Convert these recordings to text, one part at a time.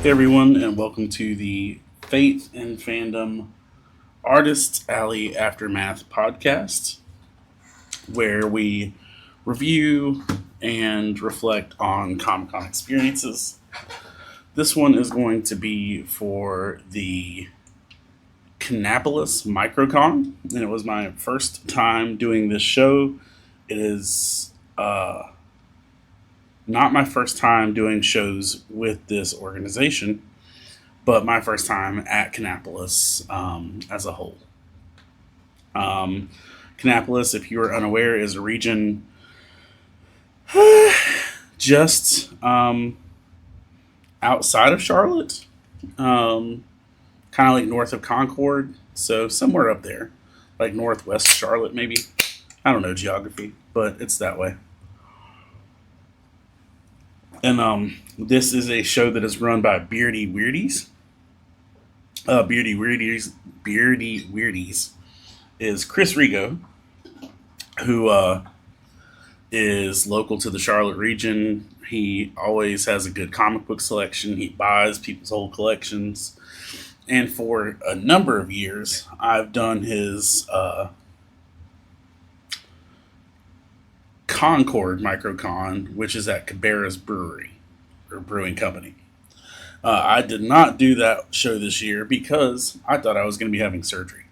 Hey everyone, and welcome to the Faith and Fandom Artists Alley Aftermath podcast, where we review and reflect on Comic Con experiences. This one is going to be for the Kannapolis Microcon, and it was my first time doing this show. It is not my first time doing shows with this organization, but my first time at Kannapolis as a whole. Kannapolis, if you are unaware, is a region just outside of Charlotte, kind of like north of Concord, so somewhere up there, like northwest Charlotte, maybe. I don't know geography, but it's that way. And this is a show that is run by Beardy Weirdies. Beardy Weirdies is Chris Rigo, who is local to the Charlotte region. He always has a good comic book selection. He buys people's old collections. And for a number of years, I've done his Concord Microcon, which is at Cabarrus Brewery, or Brewing Company. I did not do that show this year because I thought I was going to be having surgery.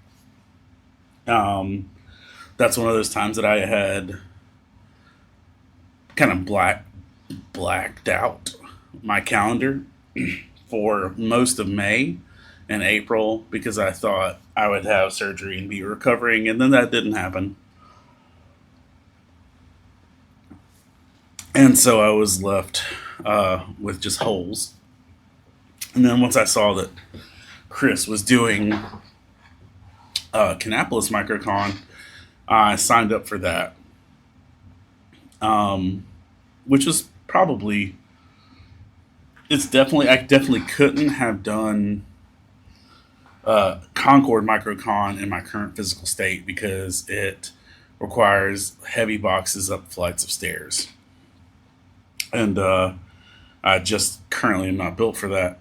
That's one of those times that I had kind of blacked out my calendar for most of May and April because I thought I would have surgery and be recovering, and then that didn't happen. And so I was left with just holes. And then once I saw that Chris was doing Kannapolis Microcon, I signed up for that, which was probably I definitely couldn't have done Concord Microcon in my current physical state because it requires heavy boxes up flights of stairs, and I just currently am not built for that.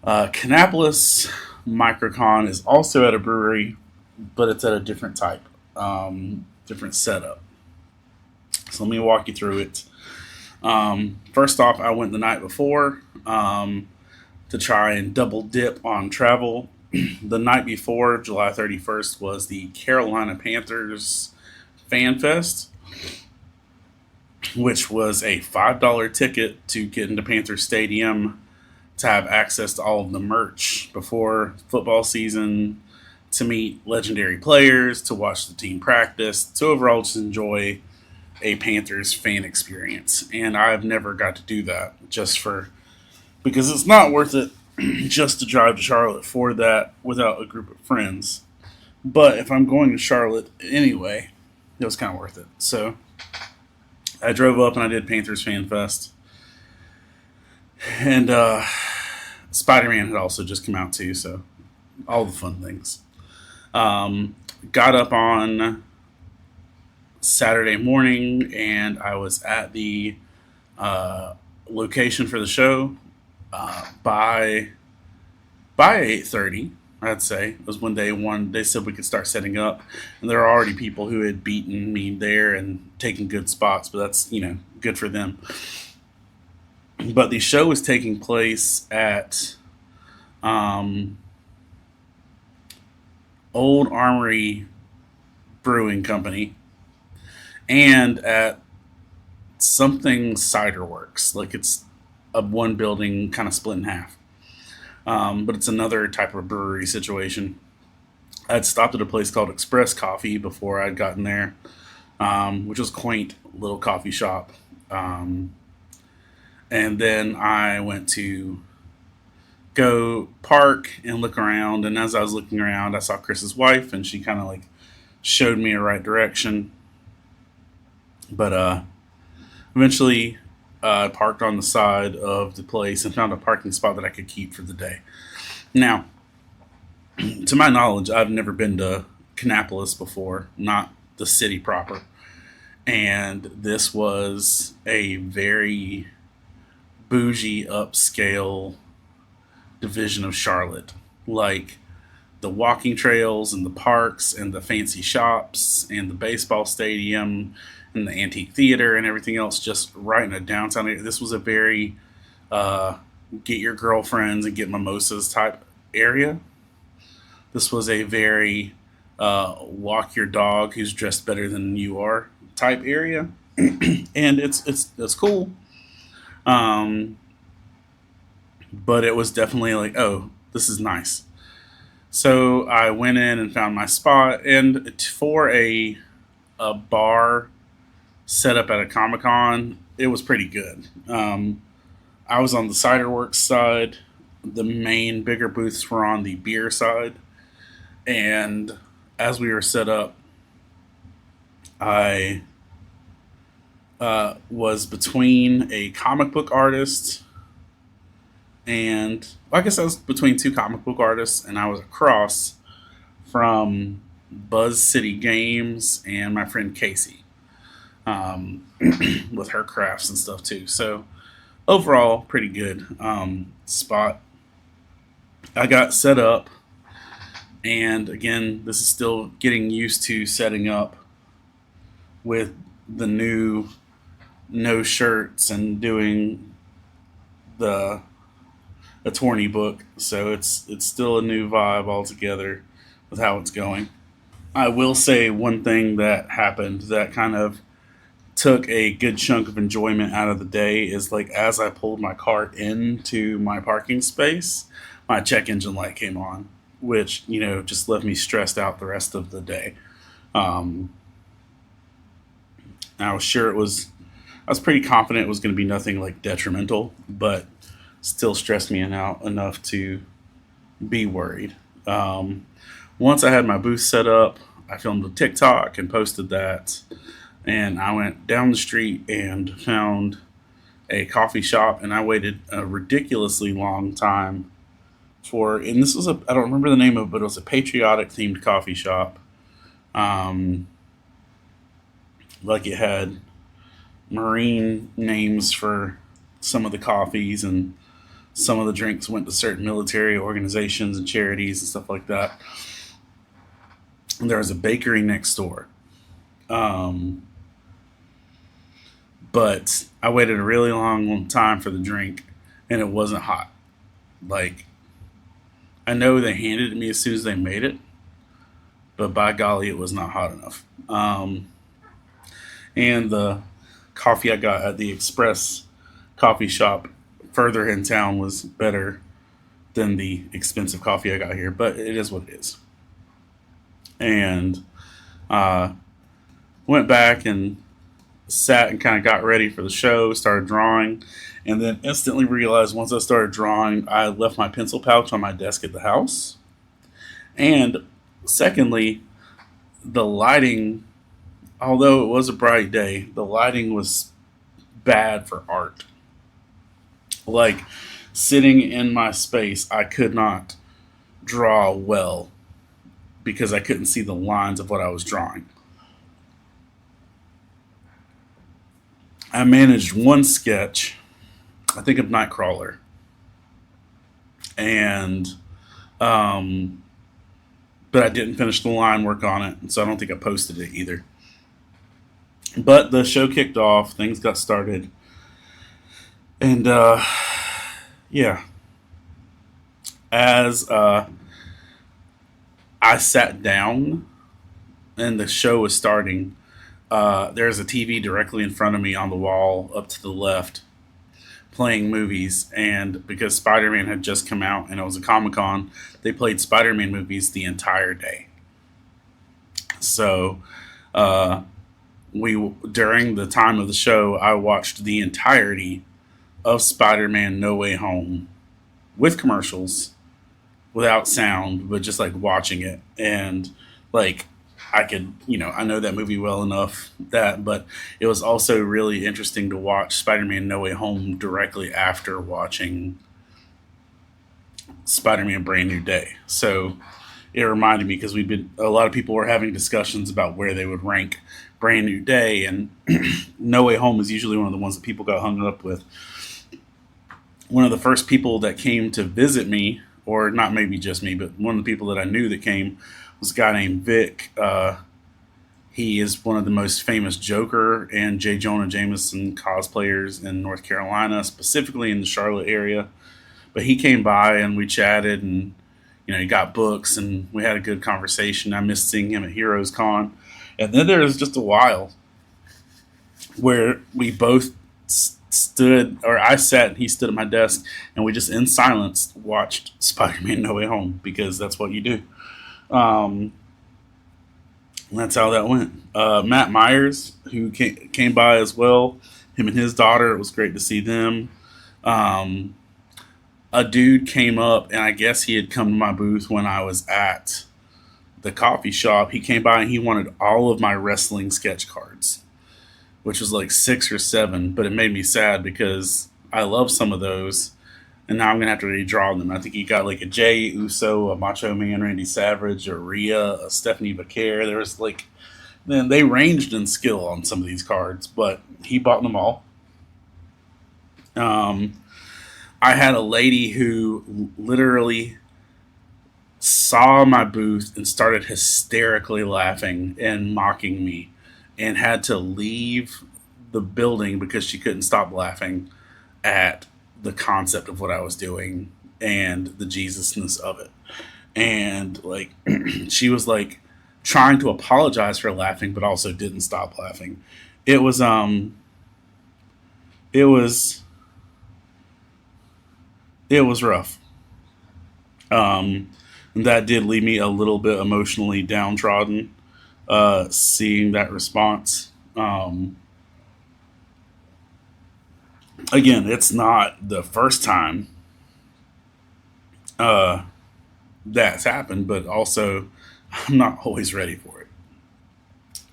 Kannapolis Microcon is also at a brewery, but it's at a different type, different setup. So let me walk you through it. First off, I went the night before to try and double dip on travel. The night before, July 31st, was the Carolina Panthers Fan Fest, which was a $5 ticket to get into Panther Stadium to have access to all of the merch before football season, to meet legendary players, to watch the team practice, to overall just enjoy a Panthers fan experience. And I've never got to do that because it's not worth it just to drive to Charlotte for that without a group of friends. But if I'm going to Charlotte anyway, it was kind of worth it. So I drove up and I did Panthers Fan Fest. And Spider-Man had also just come out too, so all the fun things. Got up on Saturday morning and I was at the location for the show by 8:30. I'd say it was when they said we could start setting up, and there are already people who had beaten me there and taken good spots, but that's good for them. But the show was taking place at Old Armory Brewing Company and at something Cider Works. Like it's a one building kind of split in half. But it's another type of brewery situation. I'd stopped at a place called Express Coffee before I'd gotten there, which was a quaint little coffee shop. And then I went to go park and look around. And as I was looking around, I saw Chris's wife, and she kind of like showed me a right direction. But eventually, I parked on the side of the place and found a parking spot that I could keep for the day. Now, to my knowledge, I've never been to Kannapolis before, not the city proper. And this was a very bougie, upscale division of Charlotte, like the walking trails and the parks and the fancy shops and the baseball stadium and the antique theater and everything else, just right in a downtown area. This was a very get your girlfriends and get mimosas type area. This was a very walk your dog who's dressed better than you are type area, and it's cool. Um, but it was definitely like, oh, this is nice. So I went in and found my spot, and for a bar set up at a Comic Con, it was pretty good. I was on the cider works side. The main bigger booths were on the beer side, and as we were set up, I was between a comic book artist and well, I guess I was between two comic book artists, and I was across from Buzz City Games and my friend Casey with her crafts and stuff too. So overall, pretty good spot. I got set up, and again, this is still getting used to setting up with the new no shirts and doing the attorney book. So it's still a new vibe altogether with how it's going. I will say one thing that happened that kind of took a good chunk of enjoyment out of the day is like as I pulled my cart into my parking space, my check engine light came on, which just left me stressed out the rest of the day. Um, I was sure it was. I was pretty confident it was going to be nothing like detrimental, but still stressed me out enough to be worried. Um, Once I had my booth set up, I filmed a TikTok and posted that. And I went down the street and found a coffee shop, and I waited a ridiculously long time and this was I don't remember the name of it, but it was a patriotic themed coffee shop. Um, like it had Marine names for some of the coffees, and some of the drinks went to certain military organizations and charities and stuff like that. And there was a bakery next door. Um, but I waited a really long time for the drink, and it wasn't hot. Like, I know they handed it to me as soon as they made it, but by golly, it was not hot enough. And the coffee I got at the Express coffee shop further in town was better than the expensive coffee I got here, but it is what it is. And uh, went back and sat and kind of got ready for the show, started drawing, and then instantly realized once I started drawing, I left my pencil pouch on my desk at the house. And secondly, the lighting, although it was a bright day, the lighting was bad for art. Like sitting in my space, I could not draw well because I couldn't see the lines of what I was drawing. I managed one sketch, I think of Nightcrawler, and but I didn't finish the line work on it, so I don't think I posted it either. But the show kicked off, things got started, and yeah, as I sat down and the show was starting, there's a TV directly in front of me on the wall up to the left playing movies. And because Spider Man had just come out and it was a Comic Con, they played Spider Man movies the entire day. So, during the time of the show, I watched the entirety of Spider Man No Way Home with commercials, without sound, but just like watching it. And like, I could, I know that movie well enough but it was also really interesting to watch Spider-Man No Way Home directly after watching Spider-Man Brand New Day. So it reminded me because a lot of people were having discussions about where they would rank Brand New Day, and No Way Home is usually one of the ones that people got hung up with. one of the first people that came to visit me, or not maybe just me, but one of the people that I knew that came was a guy named Vic. He is one of the most famous Joker and J. Jonah Jameson cosplayers in North Carolina, specifically in the Charlotte area. But he came by and we chatted, and he got books and we had a good conversation. I missed seeing him at Heroes Con, and then there was just a while where we both stood, or I sat and he stood at my desk, and we just in silence watched Spider-Man No Way Home, because that's what you do. Um, that's how that went. Matt Myers, who came by as well, him and his daughter, it was great to see them. Um, a dude came up, and I guess he had come to my booth when I was at the coffee shop. He came by and he wanted all of my wrestling sketch cards, which was like 6 or 7, but it made me sad because I love some of those, and now I'm gonna have to redraw them. I think he got like a Jay Uso, a Macho Man Randy Savage, a Rhea, a Stephanie Becerra. There was like, then they ranged in skill on some of these cards, but he bought them all. Um, I had a lady who literally saw my booth and started hysterically laughing and mocking me, and had to leave the building because she couldn't stop laughing at the concept of what I was doing and the Jesusness of it. And like, she was like trying to apologize for laughing, but also didn't stop laughing. It was, it was, it was rough. And that did leave me a little bit emotionally downtrodden, seeing that response. Again, it's not the first time uh, that's happened, but also I'm not always ready for it.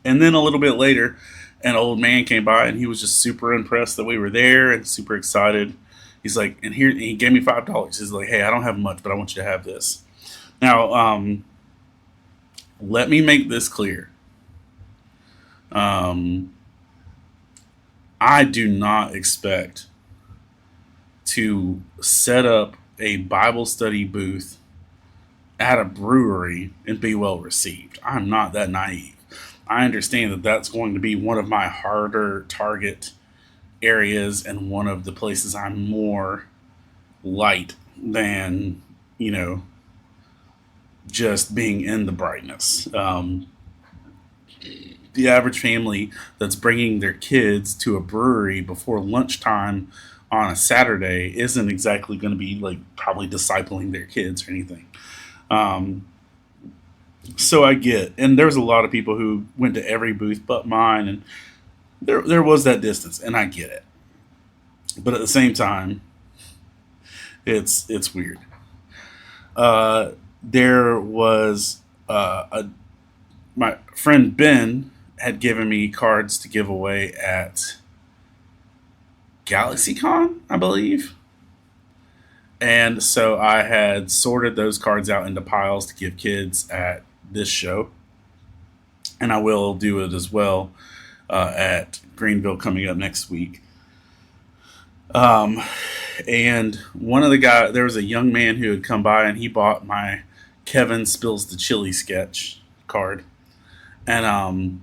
And then a little bit later, an old man came by and he was just super impressed that we were there and super excited. He's like, and here, and he gave me $5. He's like, hey, I don't have much, but I want you to have this. Now, let me make this clear. Um, I do not expect to set up a Bible study booth at a brewery and be well received. I'm not that naive. I understand that that's going to be one of my harder target areas and one of the places I'm more light than, you know, just being in the brightness. The average family that's bringing their kids to a brewery before lunchtime on a Saturday isn't exactly going to be like probably discipling their kids or anything. Um, so I get, and there's a lot of people who went to every booth but mine, and there was that distance, and I get it. But at the same time, it's weird. There was a my friend Ben had given me cards to give away at GalaxyCon, I believe. And so I had sorted those cards out into piles to give kids at this show. And I will do it as well at Greenville coming up next week. Um, and one of the guys, there was a young man who had come by and he bought my Kevin Spills the Chili sketch card. And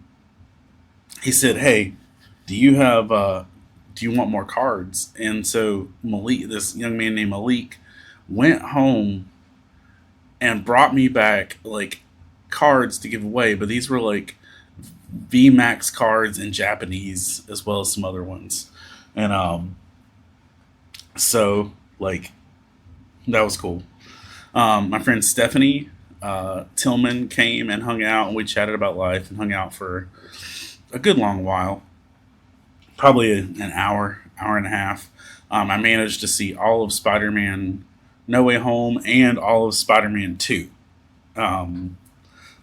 he said, hey, do you have do you want more cards? And so Malik, this young man named Malik, went home and brought me back like cards to give away, but these were like VMAX cards in Japanese as well as some other ones. And so like that was cool. My friend Stephanie Tillman came and hung out, and we chatted about life and hung out for a good long while, probably an hour, hour and a half. I managed to see all of Spider-Man No Way Home and all of Spider-Man 2,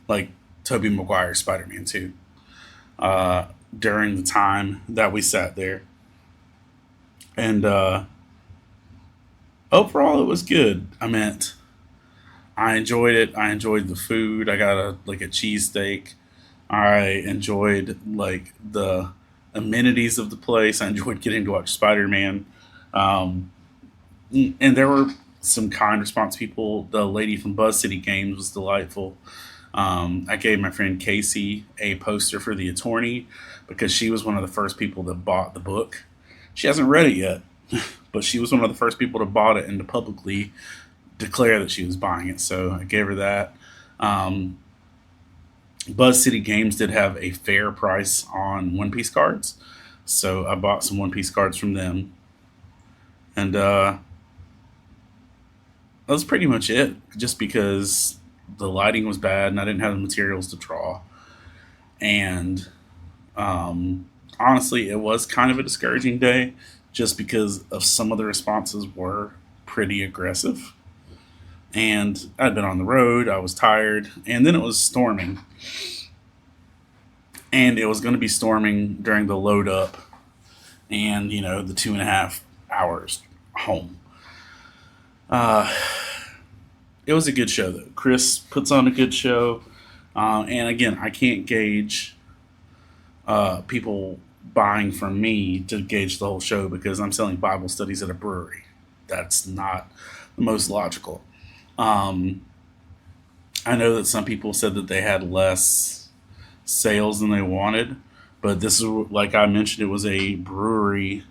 like Tobey Maguire's Spider-Man 2, during the time that we sat there. And overall, it was good. I enjoyed it. I enjoyed the food. I got a cheesesteak. I enjoyed like the amenities of the place. I enjoyed getting to watch Spider Man. Um, And there were some kind response people. The lady from Buzz City Games was delightful. I gave my friend Casey a poster for The Attorney because she was one of the first people that bought the book. She hasn't read it yet, but she was one of the first people to bought it and to publicly declare that she was buying it. So I gave her that. Um, Buzz City Games did have a fair price on One Piece cards, so I bought some One Piece cards from them, and that was pretty much it. Just because the lighting was bad and I didn't have the materials to draw, and honestly, it was kind of a discouraging day, just because of some of the responses were pretty aggressive. And I'd been on the road, I was tired, and then it was storming, and it was going to be storming during the load up, and the 2.5 hours home. Uh, it was a good show though. Chris puts on a good show, and again, I can't gauge people buying from me to gauge the whole show because I'm selling Bible studies at a brewery. That's not the most logical. Um, I know that some people said that they had less sales than they wanted, but this is like I mentioned, it was a brewery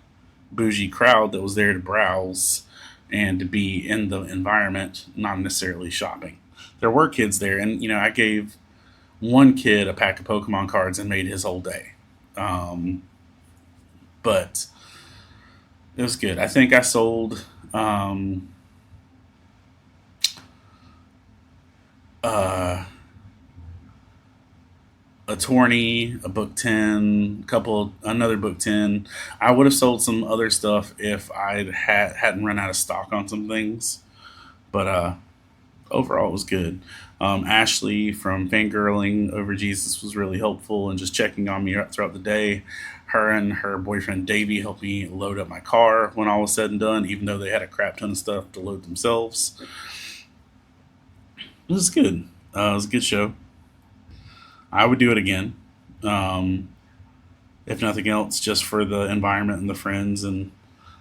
bougie crowd that was there to browse and to be in the environment, not necessarily shopping. There were kids there, and I gave one kid a pack of Pokemon cards and made his whole day. Um, but it was good. I think I sold uh, a 20, a book 10, couple another book 10. I would have sold some other stuff if hadn't run out of stock on some things, but overall it was good. Ashley from Fangirling Over Jesus was really helpful and just checking on me throughout the day. Her and her boyfriend Davey helped me load up my car when all was said and done, even though they had a crap ton of stuff to load themselves. It was good. It was a good show. I would do it again. Um, if nothing else, just for the environment and the friends, and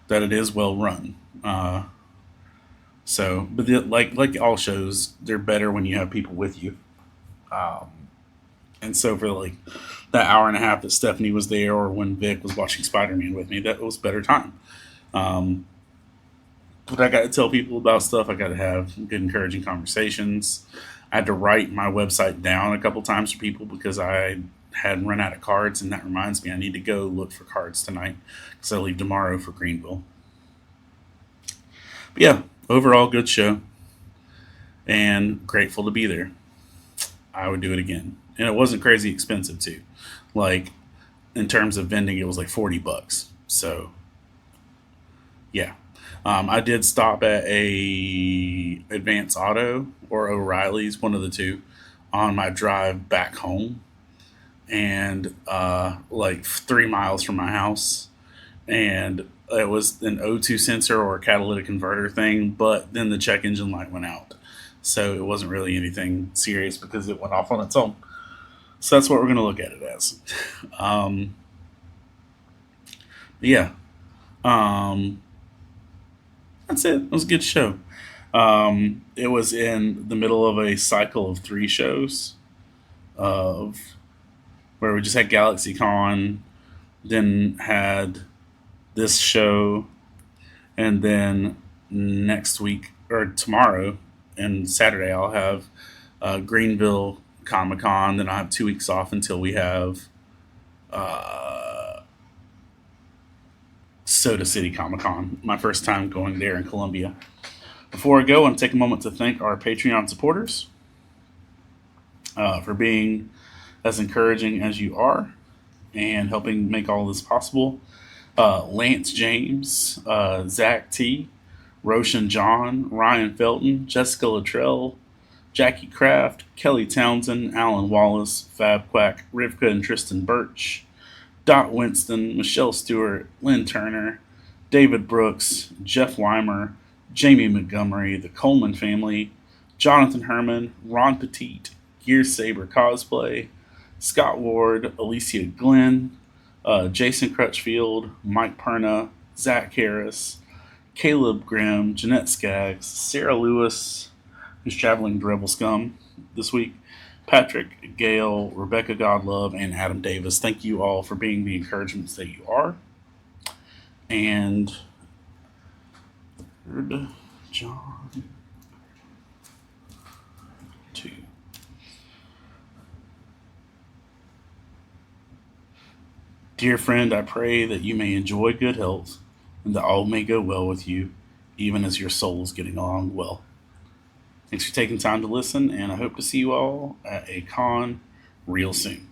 that it is well run. But like all shows, they're better when you have people with you. Um, and so for like that hour and a half that Stephanie was there, or when Vic was watching Spider Man with me, that was better time. Um, but I got to tell people about stuff. I got to have good, encouraging conversations. I had to write my website down a couple times for people because I had run out of cards, and that reminds me I need to go look for cards tonight because I leave tomorrow for Greenville. But yeah, overall good show and grateful to be there. I would do it again, and it wasn't crazy expensive too. Like in terms of vending, it was like $40. So yeah, I did stop at a Advance Auto or O'Reilly's, one of the two, on my drive back home, and like 3 miles from my house, and it was an O2 sensor or a catalytic converter thing, but then the check engine light went out, so it wasn't really anything serious because it went off on its own. So that's what we're going to look at it as. Um, yeah, um, that's it. It was a good show. It was in the middle of a cycle of three shows of where we just had GalaxyCon, then had this show, and then next week or tomorrow and Saturday I'll have Greenville Comic Con. Then I'll have 2 weeks off until we have uh, Soda City Comic Con. My first time going there in Columbia. Before I go, I want to take a moment to thank our Patreon supporters for being as encouraging as you are and helping make all this possible. Lance James, Zach T, Roshan John, Ryan Felton, Jessica Luttrell, Jackie Kraft, Kelly Townsend, Alan Wallace, Fab Quack, Rivka and Tristan Birch, Dot Winston, Michelle Stewart, Lynn Turner, David Brooks, Jeff Weimer, Jamie Montgomery, the Coleman family, Jonathan Herman, Ron Petit, Gear Saber Cosplay, Scott Ward, Alicia Glenn, Jason Crutchfield, Mike Perna, Zach Harris, Caleb Grimm, Jeanette Skaggs, Sarah Lewis, who's traveling to Rebel Scum this week, Patrick Gale, Rebecca Godlove, and Adam Davis. Thank you all for being the encouragements that you are. And John 2. Dear friend, I pray that you may enjoy good health and that all may go well with you, even as your soul is getting along well. Thanks for taking time to listen, and I hope to see you all at a con real soon.